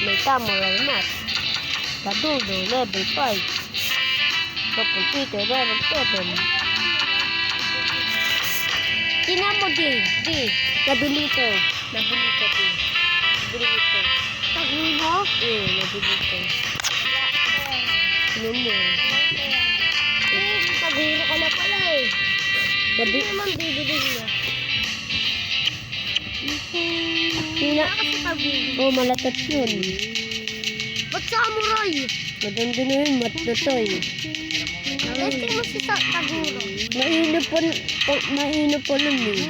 May samurai mat. Kadudo, level 5. Kapulpito, level 7. Tingnan mo, di. Nabilito. Nabilito. Tagulo? Nabilito. Tingnan mo. Tagulo ka na pala eh. Hindi naman bibili niya. Kasi tagulo. Oh, malatot yun. Ba't samurai? Maganda na yun, matnotoy. Testing mo si tagulo. Mainop po lang eh.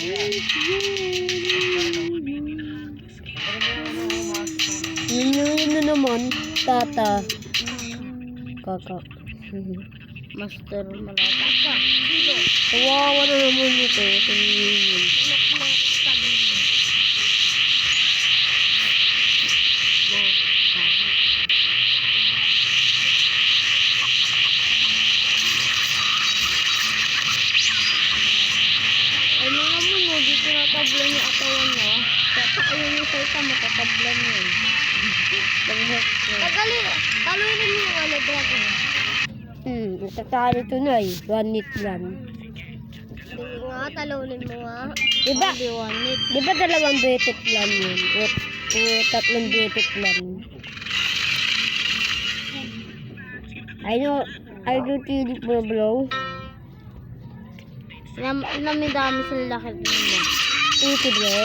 Yun na naman, tata. Kaka. Master malata ka. Sino? Kawawa na naman ito. Anak na tagulo. Ano naman mo, di tinatablan yung atawan mo. Dapat ayun yung salita, matatablan yun. Talunin mo yung ano, dragon. Itatalo ito na eh. 1 hit lang. Hindi nga, talunin mo nga. Diba? Hindi, 1 minute. Diba 2 betet lang yun? O 3 betet lang. I don't feel it, bro. Ilang may dami sa laki mo. 80 bro.